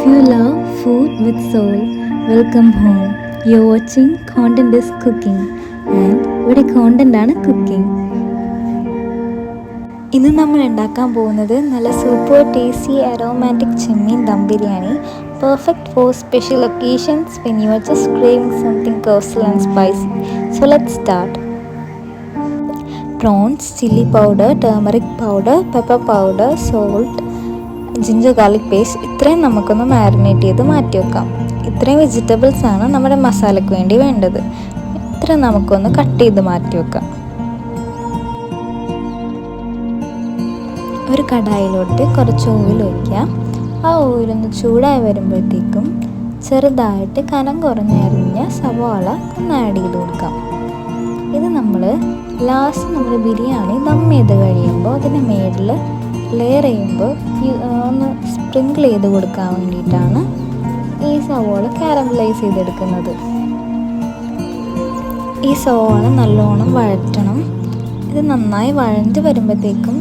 If you love food with soul, welcome home. You're watching Content is Cooking and ഇവിടെ content ആണ് cooking. ഇന്ന് നമ്മൾ ഉണ്ടാക്കാൻ പോകുന്നത് നല്ല super tasty aromatic Chemmeen dum biryani. Perfect for special occasions when you are just craving something coastal and spicy. So let's start. Prawns, chili powder, turmeric powder, pepper powder, salt, ginger garlic paste ഇത്രയും നമുക്കൊന്ന് marinate ചെയ്ത് മാറ്റി വെക്കാം. ഇത്രയും വെജിറ്റബിൾസാണ് നമ്മുടെ മസാലയ്ക്ക് വേണ്ടി വേണ്ടത്. ഇത്രയും നമുക്കൊന്ന് കട്ട് ചെയ്ത് മാറ്റി വെക്കാം. ഒരു കടായിലോട്ട് കുറച്ച് ഓയിൽ ഒഴിക്കാം. ആ ഓയിലൊന്ന് ചൂടായി വരുമ്പോഴത്തേക്കും ചെറുതായിട്ട് കനം കുറഞ്ഞരിഞ്ഞ സവാള ഒന്ന് ആഡ് ചെയ്ത് കൊടുക്കാം. ഇത് നമ്മൾ ലാസ്റ്റ് ബിരിയാണി ദം ചെയ്ത് കഴിയുമ്പോൾ അതിൻ്റെ മേളിൽ ലെയർ ചെയ്യുമ്പോൾ ഒന്ന് സ്പ്രിങ്കിൾ ചെയ്ത് കൊടുക്കാൻ വേണ്ടിയിട്ടാണ് ഈ സവാള കാരമലൈസ് ചെയ്തെടുക്കുന്നത്. ഈ സവാള നല്ലോണം വഴറ്റണം. ഇത് നന്നായി വഴഞ്ഞ് വരുമ്പോഴത്തേക്കും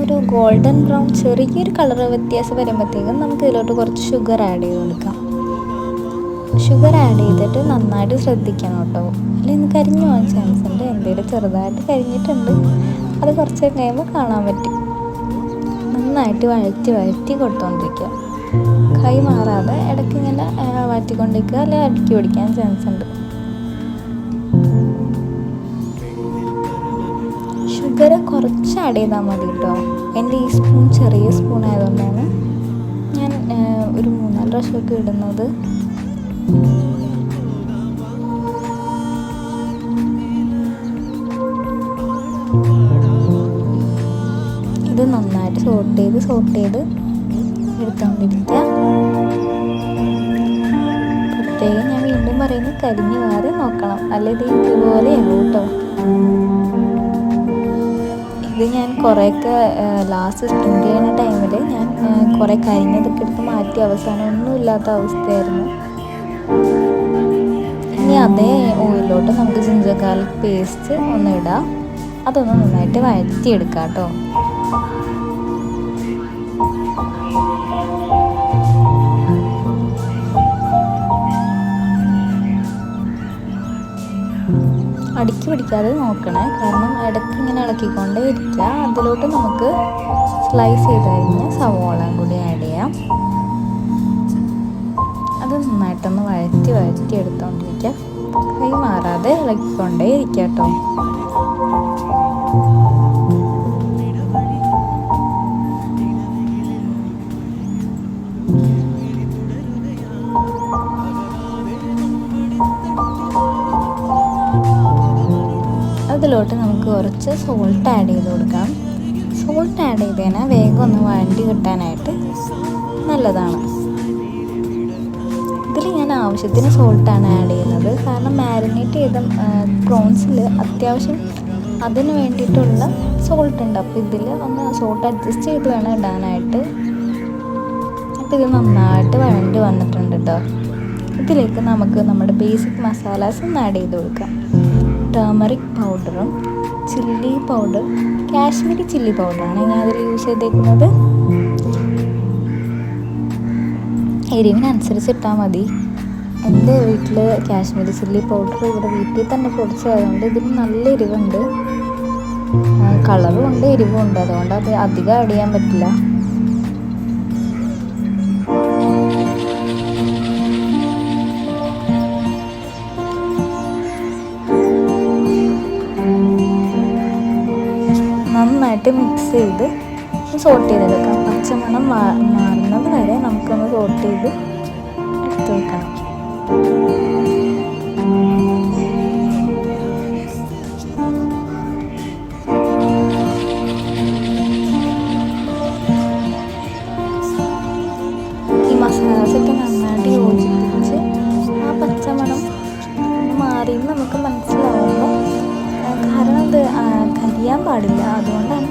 ഒരു ഗോൾഡൻ ബ്രൗൺ ചെറിയൊരു കളർ വ്യത്യാസം വരുമ്പോഴത്തേക്കും നമുക്ക് ഇതിലോട്ട് കുറച്ച് ഷുഗർ ആഡ് ചെയ്ത് കൊടുക്കാം. ഷുഗർ ആഡ് ചെയ്തിട്ട് നന്നായിട്ട് ശ്രദ്ധിക്കണം കേട്ടോ, അല്ലെങ്കിൽ കരിഞ്ഞു പോകാൻ ചാൻസ് ഉണ്ട്. എന്തെങ്കിലും ചെറുതായിട്ട് കരിഞ്ഞിട്ടുണ്ട്, അത് കുറച്ച് കഴിയുമ്പോൾ കാണാൻ പറ്റും. നന്നായിട്ട് വഴറ്റി കൊടുത്തോണ്ടിരിക്കുക. കൈ മാറാതെ ഇടയ്ക്ക് ഇങ്ങനെ വഴറ്റിക്കൊണ്ടിരിക്കുക, അല്ലെങ്കിൽ അടുക്കി പിടിക്കാൻ ചാൻസ് ഉണ്ട്. ഷുഗർ കുറച്ച് ആഡ് ചെയ്താൽ മതി കേട്ടോ. എൻ്റെ ഈ സ്പൂൺ ചെറിയ സ്പൂൺ ആയതുകൊണ്ടാണ് ഞാൻ ഒരു 3-4 പ്രാവശ്യമൊക്കെ ഇടുന്നത്. ഇത് നന്നായിട്ട് സോട്ട് ചെയ്ത് എടുത്തുകൊണ്ടിരിക്കുക. പ്രത്യേകം ഞാൻ വീണ്ടും പറയുന്നത് കരിഞ്ഞു മാറി നോക്കണം, അല്ലെങ്കിൽ ഇതുപോലെയാകും കേട്ടോ. ഇത് ഞാൻ കുറേയൊക്കെ ലാസ്റ്റ് സ്പ്രിങ്കിൾ ചെയ്യുന്ന ടൈമിൽ ഞാൻ കുറേ കരിഞ്ഞതൊക്കെ എടുത്ത് മാറ്റി അവസാനം ഒന്നുമില്ലാത്ത അവസ്ഥയായിരുന്നു. ഇനി അതേ ഓയിലോട്ട് നമുക്ക് ജിഞ്ചർ ഗാർലിക് പേസ്റ്റ് ഒന്ന് ഇടാം. അതൊന്ന് നന്നായിട്ട് വഴറ്റിയെടുക്കാം കേട്ടോ. അടുക്കി പിടിക്കാതെ നോക്കണേ, കാരണം ഇടയ്ക്ക് ഇങ്ങനെ ഇളക്കിക്കൊണ്ടേ ഇരിക്കുക. അതിലോട്ട് നമുക്ക് സ്ലൈസ് ചെയ്ത് കഴിഞ്ഞ് സവോള കൂടി ആഡ് ചെയ്യാം. അത് നന്നായിട്ടൊന്ന് വഴറ്റി എടുത്തുകൊണ്ടിരിക്കുക. കൈ മാറാതെ ഇളക്കിക്കൊണ്ടേ ഇരിക്കുക കേട്ടോ. അതിലോട്ട് നമുക്ക് കുറച്ച് സോൾട്ട് ആഡ് ചെയ്ത് കൊടുക്കാം. സോൾട്ട് ആഡ് ചെയ്ത് കഴിഞ്ഞാൽ വേഗം ഒന്ന് വഴണ്ടി കിട്ടാനായിട്ട് നല്ലതാണ്. ഇതിൽ ഞാൻ ആവശ്യത്തിന് സോൾട്ടാണ് ആഡ് ചെയ്യുന്നത്, കാരണം മാരിനേറ്റ് ചെയ്ത പ്രോൺസിൽ അത്യാവശ്യം അതിന് വേണ്ടിയിട്ടുള്ള സോൾട്ട് ഉണ്ട്. അപ്പോൾ ഇതിൽ ഒന്ന് സോൾട്ട് അഡ്ജസ്റ്റ് ചെയ്ത് വേണം ഇടാനായിട്ട്. അപ്പോൾ ഇത് നന്നായിട്ട് വഴണ്ടി വന്നിട്ടുണ്ട് കേട്ടോ. ഇതിലേക്ക് നമുക്ക് നമ്മുടെ ബേസിക് മസാലാസ് ഒന്ന് ആഡ് ചെയ്ത് കൊടുക്കാം. ടർമറിക് പൗഡറും ചില്ലി പൗഡർ, കാശ്മീരി ചില്ലി പൗഡറാണ് ഞാൻ അതിൽ യൂസ് ചെയ്തേക്കുന്നത്. എരിവിനനുസരിച്ച് ഇട്ടാൽ മതി. എൻ്റെ വീട്ടിൽ കാശ്മീരി ചില്ലി പൗഡർ ഇവിടെ വീട്ടിൽ തന്നെ പൊടിച്ചതായതുകൊണ്ട് ഇതിന് നല്ല എരിവുണ്ട്, കളറും ഉണ്ട് എരിവും ഉണ്ട്. അതുകൊണ്ട് അത് അധികം ആഡ് ചെയ്യാൻ പറ്റില്ല. നന്നായിട്ട് മിക്സ് ചെയ്ത് സോട്ട് ചെയ്തെടുക്കാം. പച്ചമണം മാറുന്നത് വരെ നമുക്കൊന്ന് സോട്ട് ചെയ്ത് എടുത്ത് വെക്കണം. ഈ മസാലാസൊക്കെ നന്നായിട്ട് യോജിപ്പിച്ച് ആ പച്ചമണം മാറി നമുക്ക് മനസ്സിലാവുമ്പോൾ, കാരണം അത് കരിയാൻ പാടില്ല, അതുകൊണ്ടാണ്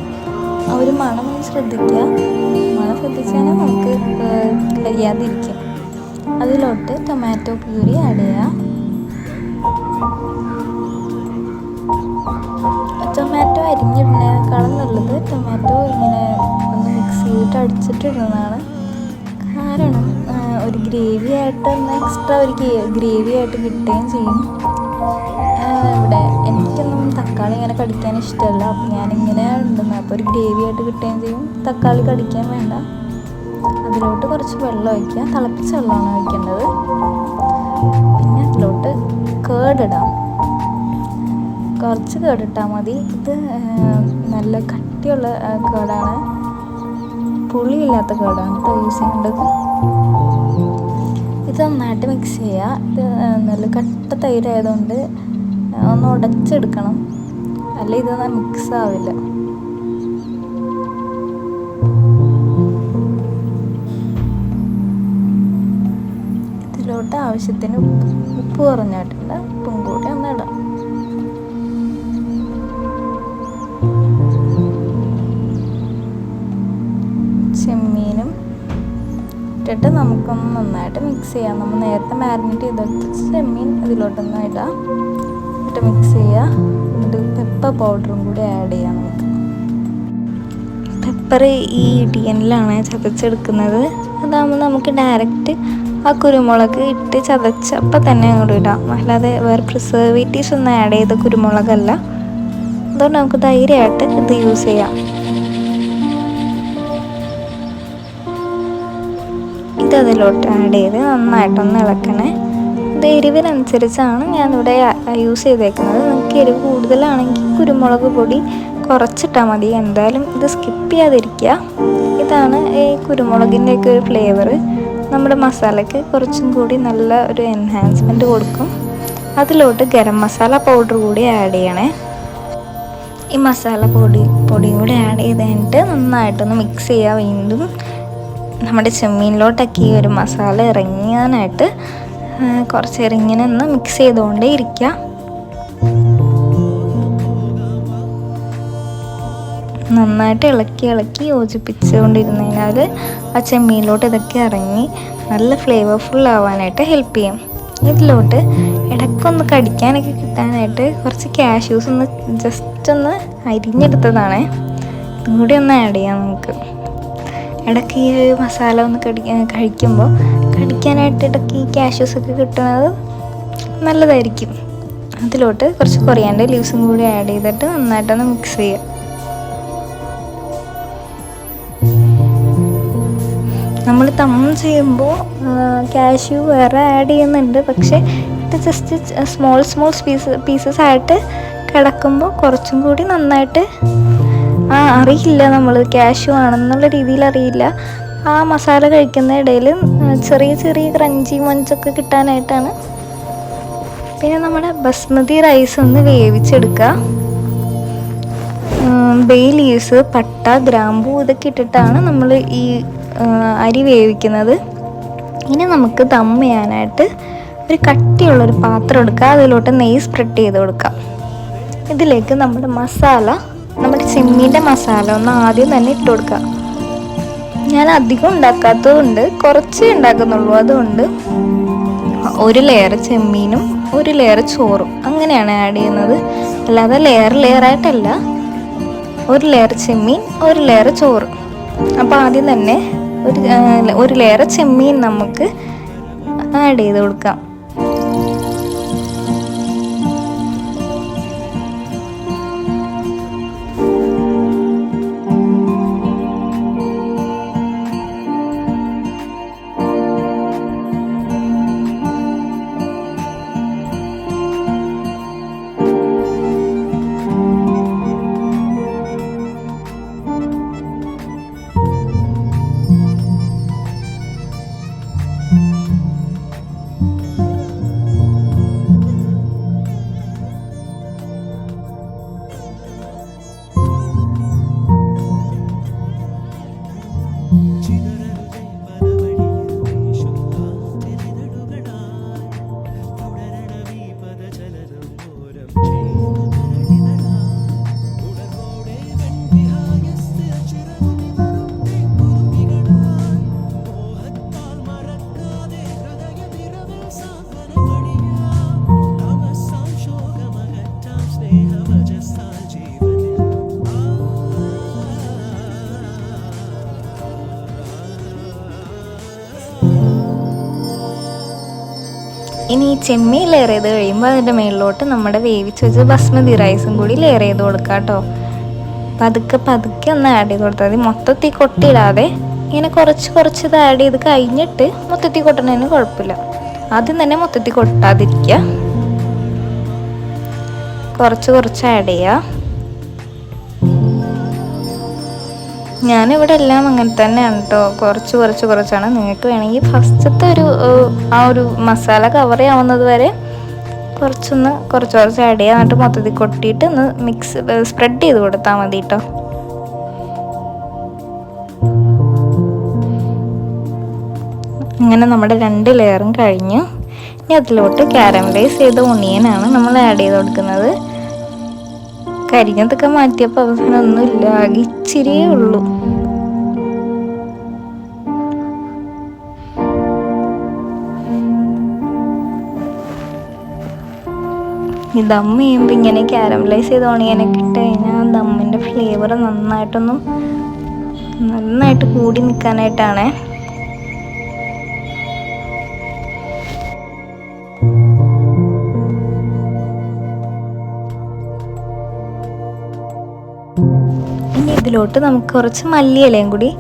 ആ ഒരു മണം ശ്രദ്ധിക്കുക. മണം ശ്രദ്ധിച്ചാൽ നമുക്ക് കരിയാതിരിക്കും. അതിലോട്ട് ടൊമാറ്റോ പ്യൂരി ആഡ് ചെയ്യാം. ടൊമാറ്റോ അരിഞ്ഞിടുന്നതിനേക്കാളും നല്ലത് ടൊമാറ്റോ ഇങ്ങനെ ഒന്ന് മിക്സ് ചെയ്തിട്ട് അടിച്ചിട്ടിടുന്നതാണ്. കാരണം ഒരു ഗ്രേവി ആയിട്ട് എക്സ്ട്രാ ഒരു ഗ്രേവി ആയിട്ട് കിട്ടുകയും ചെയ്യും. ഇവിടെ എനിക്കൊന്നും തക്കാളി ഇങ്ങനെ കടിക്കാൻ ഇഷ്ടമല്ല, അപ്പം ഞാനിങ്ങനെ ഉണ്ടെന്ന് അപ്പോൾ ഒരു ഗ്രേവി ആയിട്ട് കിട്ടുകയും ചെയ്യും. തക്കാളി കടിക്കാൻ വേണ്ട. അതിലോട്ട് കുറച്ച് വെള്ളം ഒഴിക്കുക, തിളപ്പിച്ച വെള്ളമാണ് ഒഴിക്കേണ്ടത്. പിന്നെ അതിലോട്ട് കേടിടാം, കുറച്ച് കേടിട്ടാൽ മതി. ഇത് നല്ല കട്ടിയുള്ള കേടാണ്, പുളിയില്ലാത്ത കേടാണ് കേട്ടോ യൂസ് ചെയ്യേണ്ടത്. ഇത് നന്നായിട്ട് മിക്സ് ചെയ്യുക. ഇത് നല്ല കട്ട തൈരായതുകൊണ്ട് ഒന്ന് ഉടച്ചെടുക്കണം, അല്ല ഇതൊന്നും മിക്സ് ആവില്ല. ഇതിലോട്ട് ആവശ്യത്തിന് ഉപ്പ് കുറഞ്ഞിട്ടുണ്ട്, ഉപ്പും കൂടി ഒന്ന് ഇടാം. ചെമ്മീനും ഇട്ടിട്ട് നമുക്കൊന്ന് നന്നായിട്ട് മിക്സ് ചെയ്യാം. നമ്മൾ നേരത്തെ മാരിനേറ്റ് ചെയ്തെടുത്ത ചെമ്മീൻ ഇതിലോട്ടൊന്ന് ഇടാം, എന്നിട്ട് മിക്സ് ചെയ്യുക. എന്നിട്ട് പെപ്പർ പൗഡറും കൂടി ആഡ് ചെയ്യാം. നമുക്ക് പെപ്പർ ഈ ഇടിയനിലാണ് ചതച്ചെടുക്കുന്നത്. അതാകുമ്പോൾ നമുക്ക് ഡയറക്റ്റ് ആ കുരുമുളക് ഇട്ട് ചതച്ച് അപ്പം തന്നെ അങ്ങോട്ട് ഇടാം, അല്ലാതെ വേറെ പ്രിസർവേറ്റീവ്സ് ഒന്നും ആഡ് ചെയ്ത കുരുമുളകല്ല. അതുകൊണ്ട് നമുക്ക് ധൈര്യമായിട്ട് ഇത് യൂസ് ചെയ്യാം. ഇത് അതിലോട്ട് ആഡ് ചെയ്ത് നന്നായിട്ടൊന്ന് ഇളക്കണേ. ഇത് എരിവിനനുസരിച്ചാണ് ഞാനിവിടെ യൂസ് ചെയ്തേക്കുന്നത്. നിങ്ങൾക്ക് എരിവ് കൂടുതലാണെങ്കിൽ കുരുമുളക് പൊടി കുറച്ചിട്ടാൽ മതി. എന്തായാലും ഇത് സ്കിപ്പ് ചെയ്യാതിരിക്കുക. ഇതാണ് ഈ കുരുമുളകിൻ്റെയൊക്കെ ഒരു ഫ്ലേവർ നമ്മുടെ മസാലയ്ക്ക് കുറച്ചും കൂടി നല്ല ഒരു എൻഹാൻസ്മെൻറ്റ് കൊടുക്കും. അതിലോട്ട് ഗരം മസാല പൗഡർ കൂടി ആഡ് ചെയ്യണേ. ഈ മസാല പൊടിയും കൂടി ആഡ് ചെയ്ത് കഴിഞ്ഞിട്ട് നന്നായിട്ടൊന്ന് മിക്സ് ചെയ്യുക. വീണ്ടും നമ്മുടെ ചെമ്മീനിലോട്ടൊക്കെ ഈ ഒരു മസാല ഇറങ്ങാനായിട്ട് കുറച്ച് നേരം ഇങ്ങനെ ഒന്ന് മിക്സ് ചെയ്തുകൊണ്ടേ ഇരിക്കുക. നന്നായിട്ട് ഇളക്കി യോജിപ്പിച്ചുകൊണ്ടിരുന്നു കഴിഞ്ഞാൽ ആ ചെമ്മീനിലോട്ട് ഇതൊക്കെ ഇറങ്ങി നല്ല ഫ്ലേവർഫുൾ ആവാനായിട്ട് ഹെൽപ്പ് ചെയ്യും. ഇതിലോട്ട് ഇടയ്ക്കൊന്ന് കടിക്കാനൊക്കെ കിട്ടാനായിട്ട് കുറച്ച് കാഷ്യൂസ് ഒന്ന് ജസ്റ്റ് ഒന്ന് അരിഞ്ഞെടുത്തതാണ്, ഇതും കൂടി ഒന്ന് ആഡ് ചെയ്യാം. നമുക്ക് ഇടയ്ക്ക് ഈ മസാല ഒന്ന് കഴിക്കുമ്പോൾ കടിക്കാനായിട്ട് ഇടയ്ക്ക് ഈ കാഷ്യൂസൊക്കെ കിട്ടുന്നത് നല്ലതായിരിക്കും. അതിലോട്ട് കുറച്ച് കൊറിയാൻഡർ ലീവ്സും കൂടി ആഡ് ചെയ്തിട്ട് നന്നായിട്ടൊന്ന് മിക്സ് ചെയ്യുക. നമ്മൾ ചെയ്യുമ്പോൾ കാഷ്യൂ വേറെ ആഡ് ചെയ്യുന്നുണ്ട്, പക്ഷേ ഇത് ജസ്റ്റ് സ്മോൾ പീസസ് ആയിട്ട് കിടക്കുമ്പോൾ കുറച്ചും കൂടി നന്നായിട്ട് അറിയില്ല, നമ്മൾ കാഷ്യൂ ആണെന്നുള്ള രീതിയിൽ അറിയില്ല. ആ മസാല കഴിക്കുന്ന ഇടയിൽ ചെറിയ ക്രഞ്ചി മഞ്ചൊക്കെ കിട്ടാനായിട്ടാണ്. പിന്നെ നമ്മുടെ ബസ്മതി റൈസ് ഒന്ന് വേവിച്ചെടുക്കുക. ബേ ലീവ്സ്, പട്ട, ഗ്രാമ്പൂ ഇതൊക്കെ ഇട്ടിട്ടാണ് നമ്മൾ ഈ അരി വേവിക്കുന്നത്. ഇനി നമുക്ക് ദം ചെയ്യാനായിട്ട് ഒരു കട്ടിയുള്ളൊരു പാത്രം എടുക്കുക. അതിലോട്ട് നെയ്യ് സ്പ്രെഡ് ചെയ്ത് കൊടുക്കാം. ഇതിലേക്ക് നമ്മുടെ ചെമ്മീൻ്റെ മസാല ഒന്ന് ആദ്യം തന്നെ ഇട്ട് കൊടുക്കുക. ഞാൻ അധികം ഉണ്ടാക്കാത്തതുകൊണ്ട് കുറച്ചേ ഉണ്ടാക്കുന്നുള്ളൂ. അതുകൊണ്ട് ഒരു ലെയർ ചെമ്മീനും ഒരു ലെയർ ചോറും അങ്ങനെയാണ് ആഡ് ചെയ്യുന്നത്, അല്ലാതെ ലെയറായിട്ടല്ല. ഒരു ലെയർ ചെമ്മീൻ ഒരു ലെയർ ചോറ്. അപ്പോൾ ആദ്യം തന്നെ ഒരു ലെയർ ചെമ്മീൻ നമുക്ക് ആഡ് ചെയ്ത് കൊടുക്കാം. ഇനി ഈ ചെമ്മീൻ ലെയർ ചെയ്ത് കഴിയുമ്പോൾ അതിൻ്റെ മേളിലോട്ട് നമ്മുടെ വേവിച്ച് വെച്ച ബസ്മതി റൈസും കൂടി ലെയർ ചെയ്ത് കൊടുക്കാം കേട്ടോ. പതുക്കെ പതുക്കെ ഒന്ന് ആഡ് ചെയ്ത് കൊടുത്താൽ മതി. മൊത്തത്തിൽ കൊട്ടിയിടാതെ ഇങ്ങനെ കുറച്ച് കുറച്ച് ഇത് ആഡ് ചെയ്ത് കഴിഞ്ഞിട്ട് മൊത്തത്തിൽ കൊട്ടണതിന് കുഴപ്പമില്ല. ആദ്യം തന്നെ മൊത്തത്തിൽ കൊട്ടാതിരിക്കുക, കുറച്ച് കുറച്ച് ആഡ് ചെയ്യുക. ഞാനിവിടെ എല്ലാം അങ്ങനെ തന്നെയാണ് കേട്ടോ, കുറച്ച് കുറച്ച് കുറച്ചാണ്. നിങ്ങൾക്ക് വേണമെങ്കിൽ ഫസ്റ്റത്തെ ഒരു മസാല കവർ ചെയ്യാവുന്നത് വരെ കുറച്ച് കുറച്ച് ആഡ് ചെയ്യുക. എന്നിട്ട് മൊത്തത്തിൽ കൊട്ടിയിട്ട് ഒന്ന് സ്പ്രെഡ് ചെയ്ത് കൊടുത്താൽ മതി കേട്ടോ. അങ്ങനെ നമ്മുടെ 2 ലെയറും കഴിഞ്ഞു. ഇനി അതിലോട്ട് കാരമലൈസ് ചെയ്ത ഒണിയനാണ് നമ്മൾ ആഡ് ചെയ്ത് കൊടുക്കുന്നത്. കരിഞ്ഞതൊക്കെ മാറ്റിയപ്പോൾ അവസാനം ഒന്നുമില്ല, ആകെ ഇച്ചിരിയേ ഉള്ളൂ. ഈ ദം ചെയ്യുമ്പോൾ ഇങ്ങനെ കാരമലൈസ് ചെയ്ത് ഒണിയനൊക്കെ ഇട്ട് കഴിഞ്ഞാൽ ദമ്മിൻ്റെ ഫ്ലേവർ നന്നായിട്ട് കൂടി നിൽക്കാനായിട്ടാണ്. ഇനി ഇതിലോട്ട് നമുക്ക് കുറച്ച് മല്ലിയിലയും കൂടി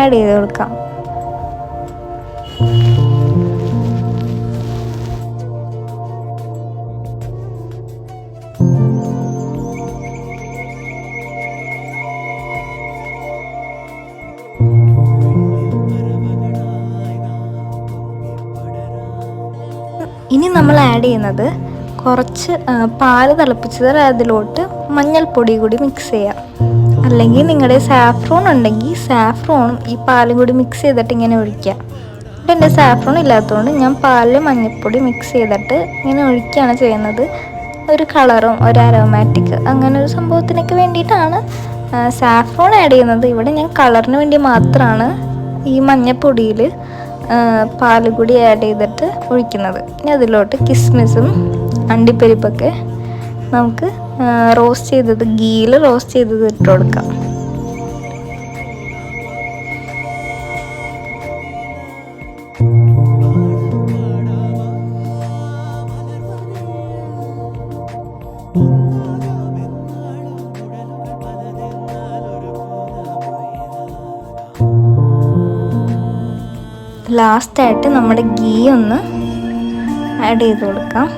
ആഡ് ചെയ്ത് കൊടുക്കാം. ഇനി നമ്മൾ ആഡ് ചെയ്യുന്നത് കുറച്ച് പാല് തിളപ്പിച്ചത് അതിലോട്ട് മഞ്ഞൾപ്പൊടി കൂടി മിക്സ് ചെയ്യാം. അല്ലെങ്കിൽ നിങ്ങളുടെ സാഫ്രോൺ ഉണ്ടെങ്കിൽ സാഫ്രോണും ഈ പാലും കൂടി മിക്സ് ചെയ്തിട്ട് ഇങ്ങനെ ഒഴിക്കുക. ഇപ്പം എൻ്റെ സാഫ്രോൺ ഇല്ലാത്തതുകൊണ്ട് ഞാൻ പാലിൽ മഞ്ഞൾപ്പൊടി മിക്സ് ചെയ്തിട്ട് ഇങ്ങനെ ഒഴിക്കുകയാണ് ചെയ്യുന്നത്. ഒരു കളറും ഒരു അരോമാറ്റിക് അങ്ങനെ ഒരു സംഭവത്തിനൊക്കെ വേണ്ടിയിട്ടാണ് സാഫ്രോൺ ആഡ് ചെയ്യുന്നത്. ഇവിടെ ഞാൻ കളറിന് വേണ്ടി മാത്രമാണ് ഈ മഞ്ഞൾപ്പൊടിയിൽ പാൽ കൂടി ആഡ് ചെയ്തിട്ട് ഒഴിക്കുന്നത്. ഇനി അതിലോട്ട് കിസ്മിസും അണ്ടിപ്പരിപ്പൊക്കെ നമുക്ക് ഗീയിൽ റോസ്റ്റ് ചെയ്തത് ഇട്ട് കൊടുക്കാം. ലാസ്റ്റായിട്ട് നമ്മുടെ ഗീ ഒന്ന് ആഡ് ചെയ്ത് കൊടുക്കാം.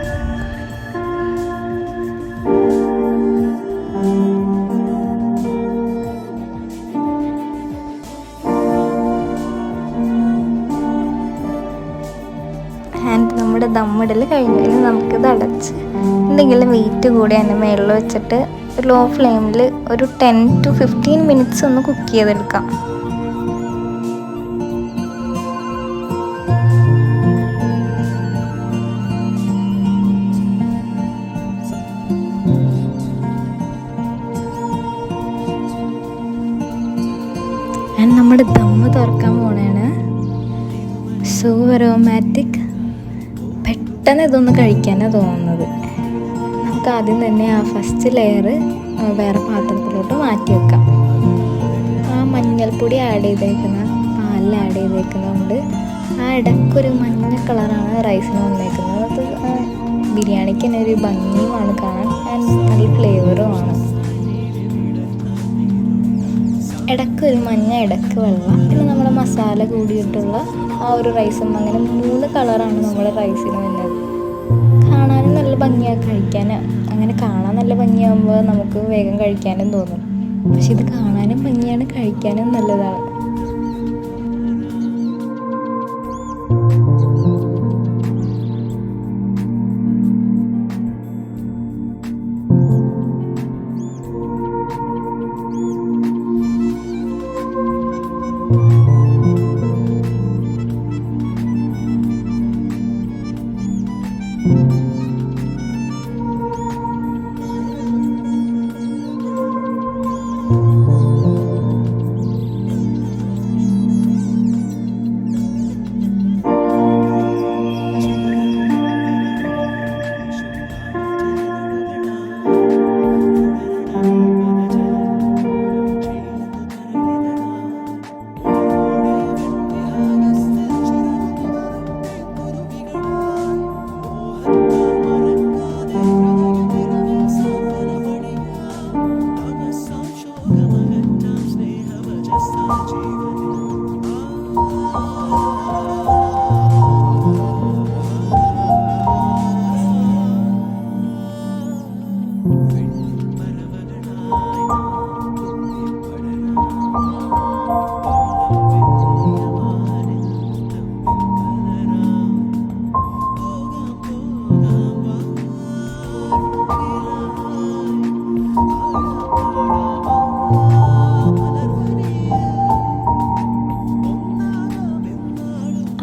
ആൻഡ് നമ്മുടെ ദമ്മിടൽ കഴിഞ്ഞു. ഇനി നമുക്കിത് അടച്ച് എന്തെങ്കിലും വെയിറ്റ് കൂടി അതിൻ്റെ മേളിൽ വെച്ചിട്ട് ലോ ഫ്ലെയിമിൽ ഒരു 10 to 15 മിനിറ്റ്സ് ഒന്ന് കുക്ക് ചെയ്തെടുക്കാം. നമ്മുടെ ദമ്മ് തുറക്കാൻ പോണേണ്. സോ അരോമാറ്റിക്, പെട്ടെന്ന് ഇതൊന്ന് കഴിക്കാനാണ് തോന്നുന്നത്. നമുക്ക് ആദ്യം തന്നെ ആ ഫസ്റ്റ് ലെയർ വേറെ പാത്രത്തിലോട്ട് മാറ്റി വെക്കാം. ആ മഞ്ഞൾപ്പൊടി ആഡ് ചെയ്തേക്കുന്ന പാലിൽ ആഡ് ചെയ്തേക്കുന്നതുകൊണ്ട് ആ ഇടയ്ക്കൊരു മഞ്ഞ കളറാണ് റൈസിന് വന്നേക്കുന്നത്. അത് ബിരിയാണിക്ക് തന്നെ ഒരു ഭംഗിയുമാണ് കാണാൻ, ആൻഡ് നല്ല ഫ്ലേവറുമാണ്. ഇടയ്ക്ക് ഒരു മഞ്ഞ, ഇടയ്ക്ക് വെള്ളം, പിന്നെ നമ്മുടെ മസാല കൂടിയിട്ടുള്ള ആ ഒരു റൈസും, അങ്ങനെ 3 കളറാണ് നമ്മുടെ റൈസിന് വരുന്നത്. കാണാനും നല്ല ഭംഗിയാണ്, അങ്ങനെ കാണാൻ നല്ല ഭംഗിയാകുമ്പോൾ നമുക്ക് വേഗം കഴിക്കാനും തോന്നും. പക്ഷെ ഇത് കാണാനും ഭംഗിയാണ്, കഴിക്കാനും നല്ലതാണ്.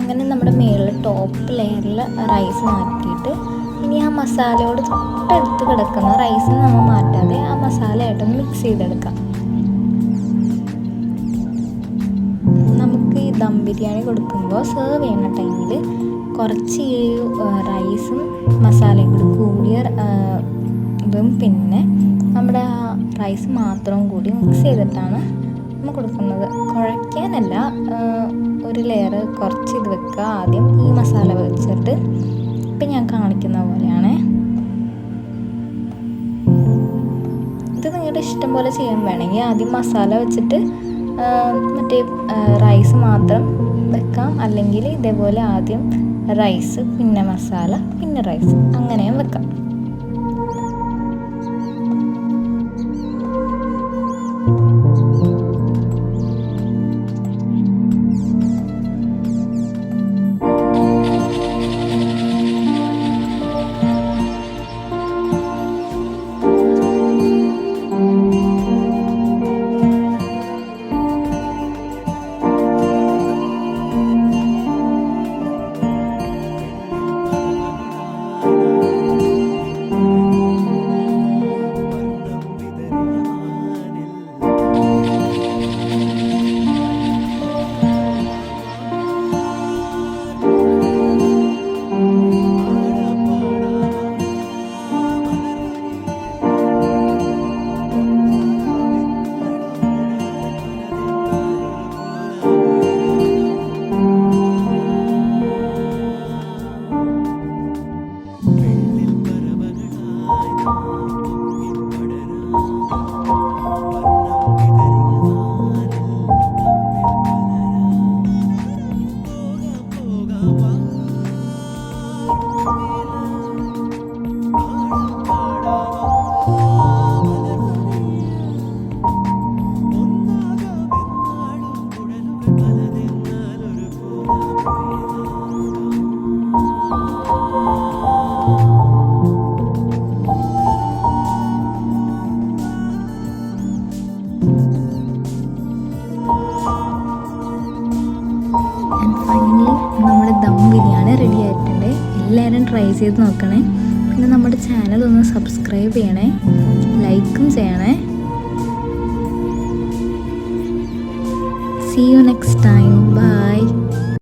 അങ്ങനെ നമ്മുടെ മേളിൽ ടോപ്പ് ലെയറിൽ റൈസ് മാറ്റിയിട്ട് ഇനി ആ മസാലയോട് തൊട്ടടുത്ത് കിടക്കുന്ന റൈസ് നമ്മൾ മാറ്റാതെ ആ മസാലയായിട്ടൊന്ന് മിക്സ് ചെയ്തെടുക്കാം. നമുക്ക് ഈ ദം ബിരിയാണി കൊടുക്കുമ്പോൾ സെർവ് ചെയ്യുന്ന ടൈമിൽ കുറച്ച് ഈ റൈസും മസാലയും കൂടി കൂടിയ ഇതും പിന്നെ നമ്മുടെ ആ റൈസ് മാത്രം കൂടി മിക്സ് ചെയ്തിട്ടാണ് നമ്മൾ കൊടുക്കുന്നത്. കുഴയ്ക്കാനല്ല, ഒരു ലെയർ കുറച്ച് ഇത് വെക്കുക ആദ്യം ഈ മസാല വെച്ചിട്ട്. ഇപ്പം ഞാൻ കാണിക്കുന്ന പോലെയാണ്. ഇത് നിങ്ങളുടെ ഇഷ്ടം പോലെ ചെയ്യാൻ വേണമെങ്കിൽ ആദ്യം മസാല വെച്ചിട്ട് മറ്റേ റൈസ് മാത്രം വെക്കാം, അല്ലെങ്കിൽ ഇതേപോലെ ആദ്യം റൈസ് പിന്നെ മസാല പിന്നെ റൈസ് അങ്ങനെയും വെക്കാം. നമ്മുടെ ദം ബിരിയാണി റെഡി ആയിട്ടുണ്ട്. എല്ലാവരും ട്രൈ ചെയ്ത് നോക്കണേ. പിന്നെ നമ്മുടെ ചാനൽ ഒന്ന് സബ്സ്ക്രൈബ് ചെയ്യണേ, ലൈക്കും ചെയ്യണേ. See you next time. Bye.